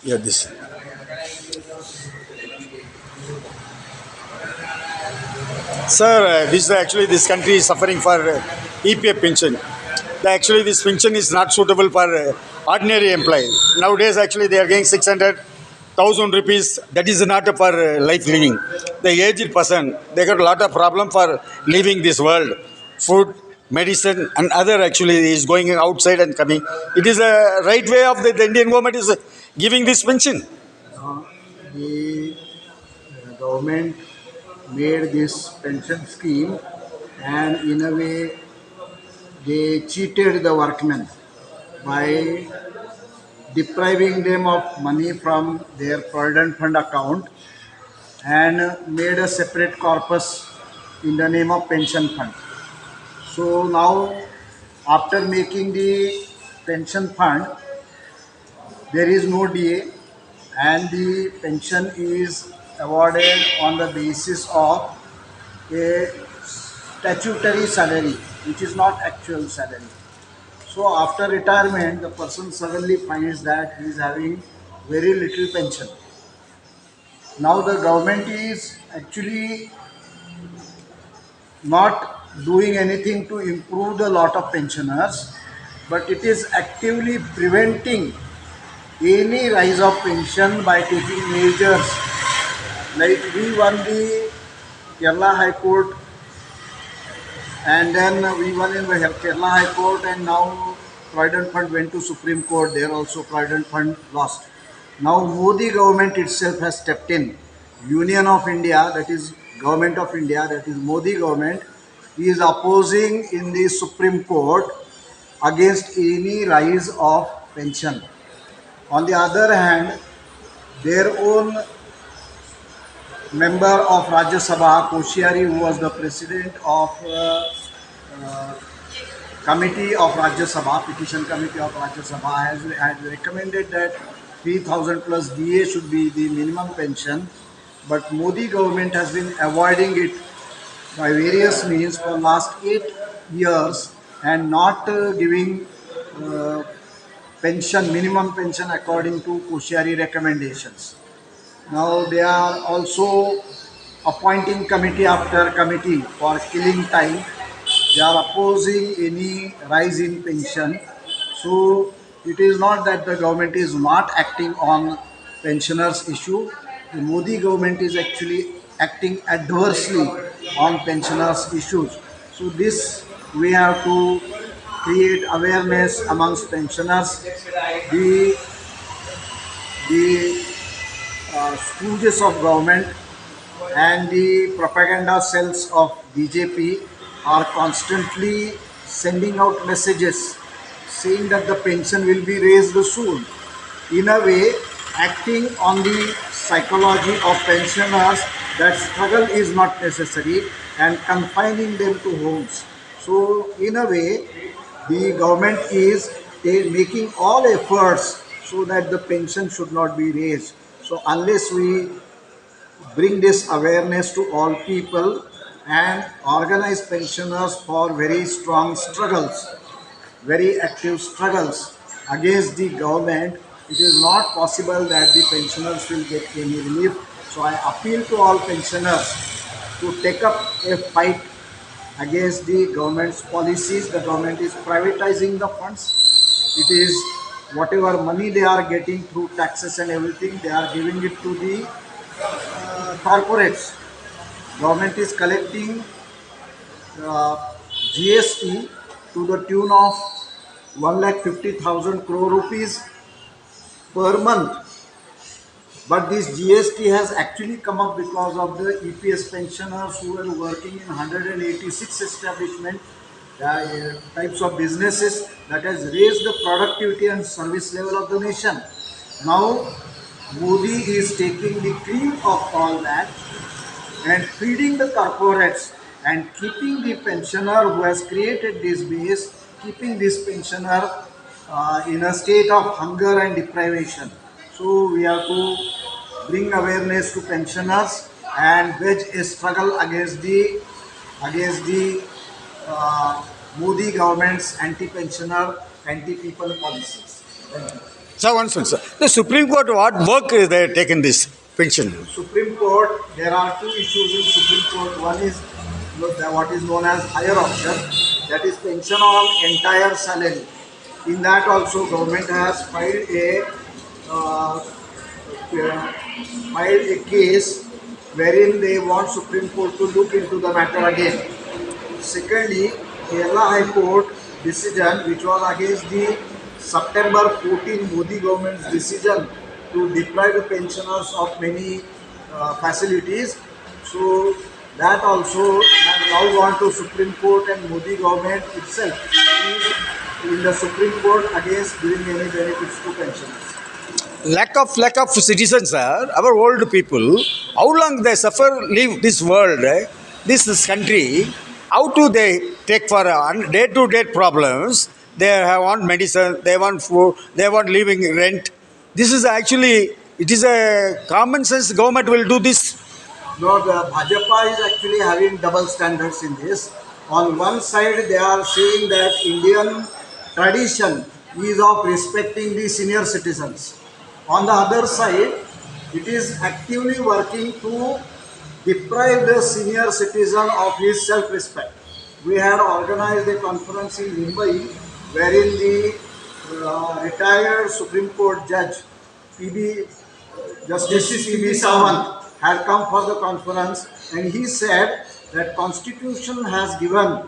Yeah, this. Sir, this actually this country is suffering for EPF pension. Actually, this pension is not suitable for ordinary employee. Nowadays, actually, they are getting 600,000 rupees. That is not for life living. The aged person, they got a lot of problem for leaving this world. Food, medicine, and other actually is going outside and coming. It is a right way of the Indian government is giving this pension. The government made this pension scheme, and in a way they cheated the workmen by depriving them of money from their provident fund account and made a separate corpus in the name of pension fund. So now, after making the pension fund, there is no DA, and the pension is awarded on the basis of a statutory salary, which is not actual salary. So after retirement, the person suddenly finds that he is having very little pension. Now the government is actually not doing anything to improve the lot of pensioners, but it is actively preventing any rise of pension by taking measures. Like we won the Kerala High Court, and then we won in the Kerala High Court, and now Provident Fund went to Supreme Court. There also Provident Fund lost. Now Modi government itself has stepped in. Union of India, that is Government of India, that is Modi government, is opposing in the Supreme Court against any rise of pension. On the other hand, their own member of Rajya Sabha, Koshyari, who was the president of uh, committee of Rajya Sabha, petition committee of Rajya Sabha, has recommended that 3,000 plus DA should be the minimum pension, but Modi government has been avoiding it by various means for last 8 years and not giving uh, pension, minimum pension according to Koshyari recommendations. Now they are also appointing committee after committee for killing time. They are opposing any rise in pension. So it is not that the government is not acting on pensioners issue. The Modi government is actually acting adversely on pensioners issues. So this we have to create awareness amongst pensioners. The the stooges of government and the propaganda cells of BJP are constantly sending out messages saying that the pension will be raised soon. In a way, acting on the psychology of pensioners that struggle is not necessary and confining them to homes. So, in a way, the government is making all efforts so that the pension should not be raised. So, unless we bring this awareness to all people and organize pensioners for very strong struggles, very active struggles against the government, it is not possible that the pensioners will get any relief. So I appeal to all pensioners to take up a fight against the government's policies. The government is privatizing the funds. It is whatever money they are getting through taxes and everything, they are giving it to the corporates. Government is collecting GST to the tune of 1,50,000 crore rupees per month. But this GST has actually come up because of the EPS pensioners who were working in 186 establishment types of businesses that has raised the productivity and service level of the nation. Now, Modi is taking the cream of all that and feeding the corporates and keeping the pensioner who has created this base, keeping this pensioner in a state of hunger and deprivation. So we have to bring awareness to pensioners and wage a struggle against the Modi government's anti-pensioner, anti-people policies. Sir, one second, sir. The Supreme Court, what work is they taken this pension? Supreme Court, there are two issues in Supreme Court. One is what is known as higher option, that is pension on entire salary. In that also, government has uh, filed a case wherein they want Supreme Court to look into the matter again. Secondly, Kerala High Court decision, which was against the September 14 Modi government's decision to deprive the pensioners of many facilities. So that also has now gone to Supreme Court, and Modi government itself is in the Supreme Court against giving any benefits to pensioners. Lack of citizens, sir. Our old people, how long they suffer, leave this world, this country. How do they take for day-to-day problems? They have want medicine, they want food, they want living rent. This is actually, it is a common sense. Government will do this. No, the Bhajapa is actually having double standards in this. On one side, they are saying that Indian tradition is of respecting the senior citizens. On the other side, it is actively working to deprive the senior citizen of his self-respect. We had organized a conference in Mumbai wherein the retired Supreme Court judge PB Justice P.B. Sawant had come for the conference, and he said that Constitution has given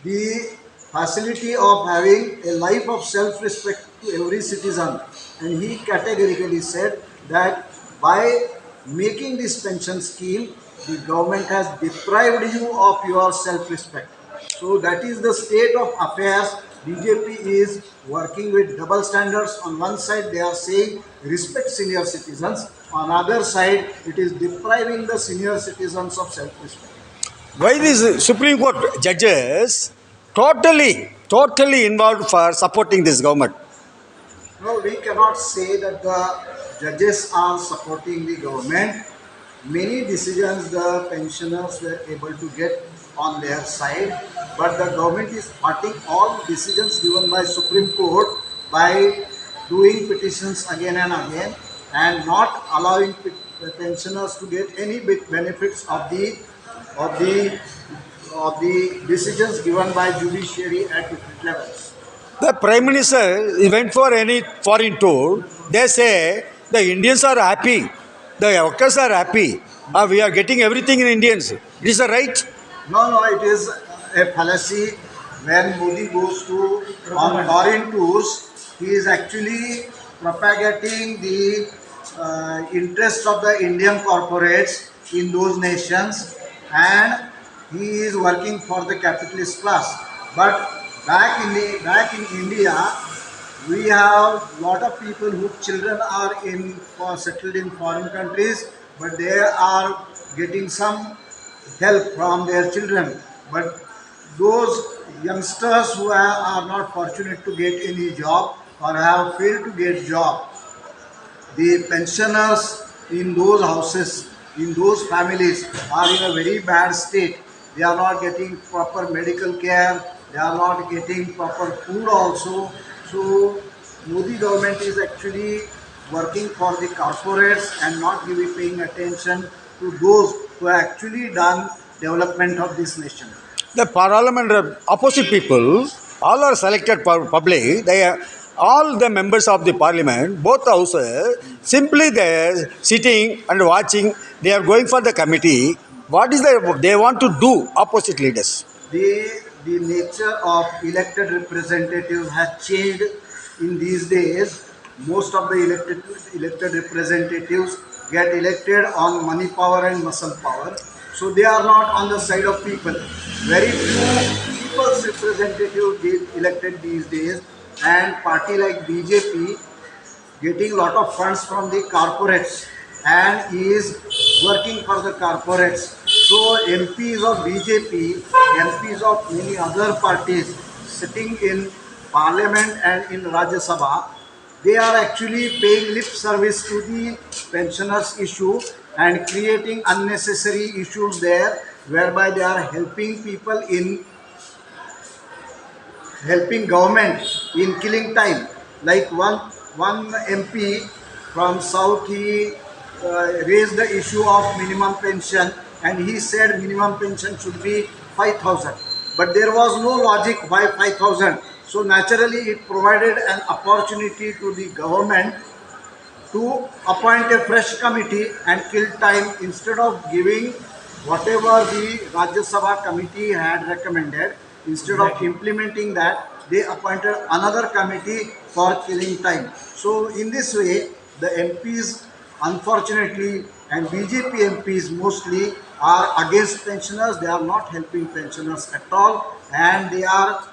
the facility of having a life of self-respect to every citizen, and he categorically said that by making this pension scheme, the government has deprived you of your self-respect. So that is the state of affairs. BJP is working with double standards. On one side, they are saying respect senior citizens. On other side, it is depriving the senior citizens of self-respect. Why these Supreme Court judges totally involved for supporting this government? No, we cannot say that the judges are supporting the government. Many decisions the pensioners were able to get on their side, but the government is thwarting all decisions given by Supreme Court by doing petitions again and again, and not allowing the pensioners to get any benefits of the of the decisions given by judiciary at different levels. The Prime Minister he went for any foreign tour. They say the Indians are happy, the workers are happy. We are getting everything in Indians. It is the right. No, it is a fallacy. When Modi goes to on foreign tours, he is actually propagating the interests of the Indian corporates in those nations, and he is working for the capitalist class. But back in India, we have lot of people whose children are settled in foreign countries, but they are getting some help from their children. But those youngsters who are not fortunate to get any job or have failed to get job, the pensioners in those houses, in those families are in a very bad state. They are not getting proper medical care, they are not getting proper food also. So Modi government is actually working for the corporates and not paying attention to those who have actually done development of this nation. The parliament opposite people all are selected public. They are all the members of the parliament, both houses. Simply they are sitting and watching. They are going for the committee. What is they want to do? Opposite leaders. The nature of elected representatives has changed in these days. Most of the elected representatives get elected on money power and muscle power. So they are not on the side of people. Very few people's representatives get elected these days, and party like BJP getting lot of funds from the corporates and is working for the corporates. So MPs of BJP, MPs of many other parties sitting in parliament and in Rajya Sabha, they are actually paying lip service to the pensioners issue and creating unnecessary issues there, whereby they are helping government in killing time. Like one MP from South, he raised the issue of minimum pension, and he said minimum pension should be 5,000. But there was no logic why 5,000. So naturally, it provided an opportunity to the government to appoint a fresh committee and kill time instead of giving whatever the Rajya Sabha committee had recommended. Instead of implementing that, they appointed another committee for killing time. So in this way, the MPs, unfortunately, and BJP MPs mostly are against pensioners. They are not helping pensioners at all, and they are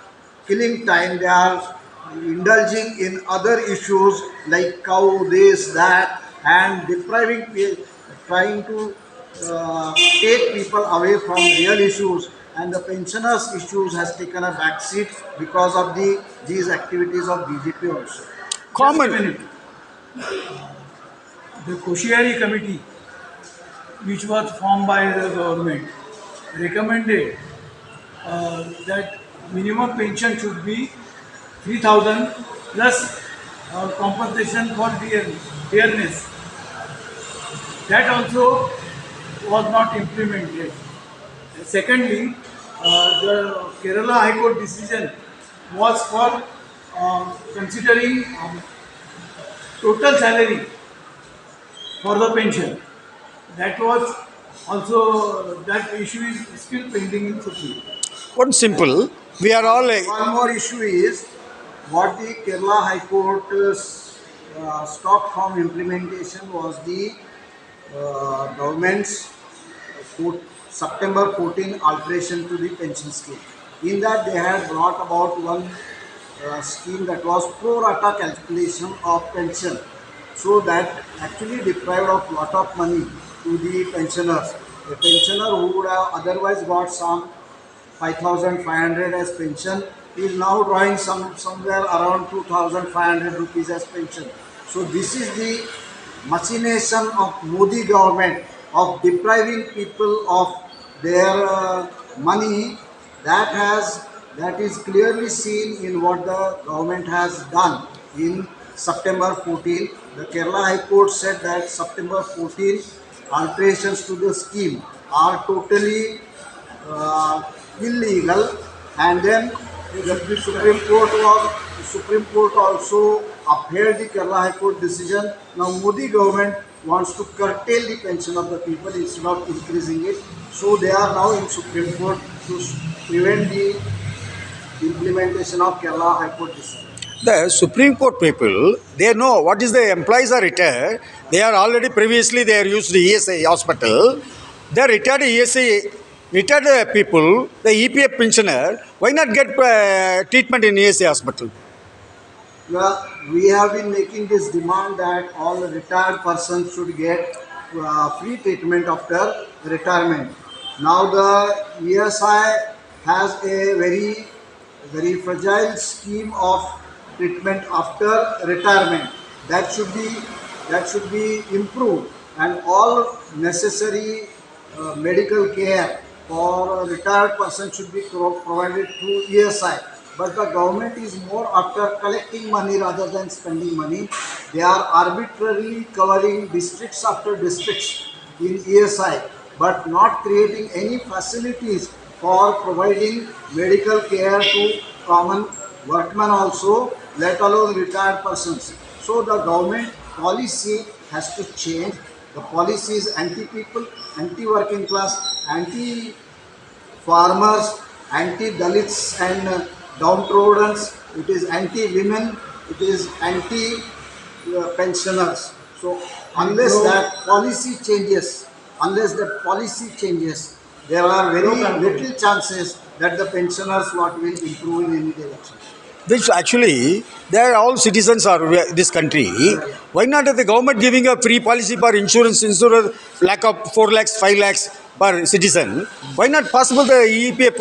killing time. They are indulging in other issues like cow, this, that, and trying to take people away from real issues. And the pensioners' issues has taken a backseat because of these activities of BJP also. Just a Common. minute. The Koshiari committee, which was formed by the government, recommended that minimum pension should be 3,000 plus compensation for dearness. That also was not implemented. Secondly, the Kerala High Court decision was for considering total salary for the pension. That was also, that issue is still pending in Supreme. One simple. We are all. One more issue is what the Kerala High Court stopped from implementation was the government's September 14 alteration to the pension scheme. In that, they had brought about one scheme that was pro rata calculation of pension. So that actually deprived of lot of money to the pensioners. A pensioner who would have otherwise got some 5,500 as pension is now drawing somewhere around 2,500 rupees as pension. So this is the machination of Modi government of depriving people of their money. That is clearly seen in what the government has done in September 14. The Kerala High Court said that September 14 alterations to the scheme are totally illegal, and then the Supreme Court also upheld the Kerala High Court decision. Now Modi government wants to curtail the pension of the people instead of increasing it. So they are now in Supreme Court to prevent the implementation of Kerala High Court decision. The Supreme Court people, they know what is the employees are retired. They are already previously they are used to ESI hospital. They are retired ESI, retired people, the EPF pensioner, why not get treatment in ESI hospital? Well, we have been making this demand that all retired persons should get free treatment after retirement. Now the ESI has a very fragile scheme of treatment after retirement. That should be improved, and all necessary medical care for a retired person should be provided through ESI. But the government is more after collecting money rather than spending money. They are arbitrarily covering districts after districts in ESI, but not creating any facilities for providing medical care to common workmen also, let alone retired persons. So the government policy has to change. The policy is anti-people, anti-working class, anti-farmers, anti-Dalits and downtrodden. It is anti-women. It is anti-pensioners. So unless that policy changes, there are very little chances that the pensioners what will improve in any direction. Which actually, they are all citizens of this country. Why not the government giving a free policy for insurance, lakh of 4 lakhs, 5 lakhs per citizen? Why not possible the EPF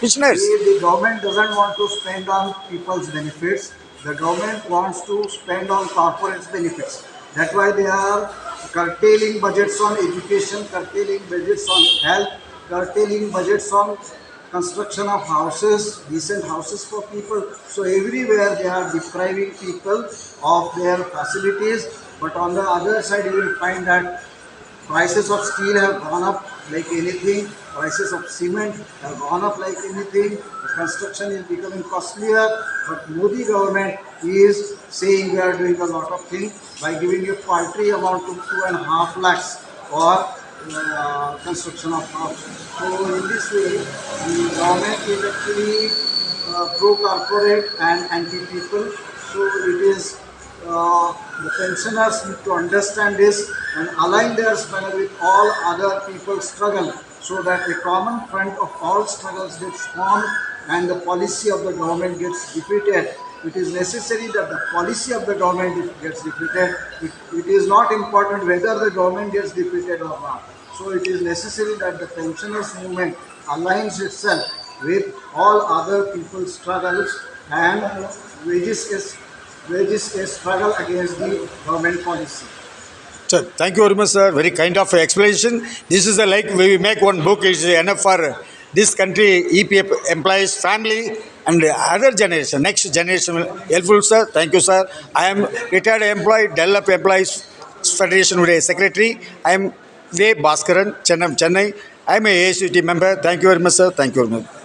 pensioners? The government doesn't want to spend on people's benefits. The government wants to spend on corporate benefits. That's why they are curtailing budgets on education, curtailing budgets on health, curtailing budgets on construction of houses, decent houses for people. So everywhere they are depriving people of their facilities. But on the other side, you will find that prices of steel have gone up like anything. Prices of cement have gone up like anything. The construction is becoming costlier. But Modi government is saying we are doing a lot of things by giving a paltry amount of 2.5 lakhs for construction of house. So in this way, the government is actually pro-corporate and anti-people. So it is the pensioners need to understand this and align their struggle with all other people's struggle so that a common front of all struggles gets formed and the policy of the government gets defeated. It is necessary that the policy of the government gets defeated. It is not important whether the government gets defeated or not. So it is necessary that the pensioners movement aligns itself with all other people's struggles and wages a struggle against the government policy. Sir, thank you very much, sir. Very kind of explanation. This is like we make one book is enough for this country, EPF employees, family, and other generation, next generation. Will helpful, sir. Thank you, sir. I am retired employee, Develop Employees Federation Secretary. I am V. Bhaskaran, Chennai. I am a ACT member. Thank you very much, sir. Thank you very much.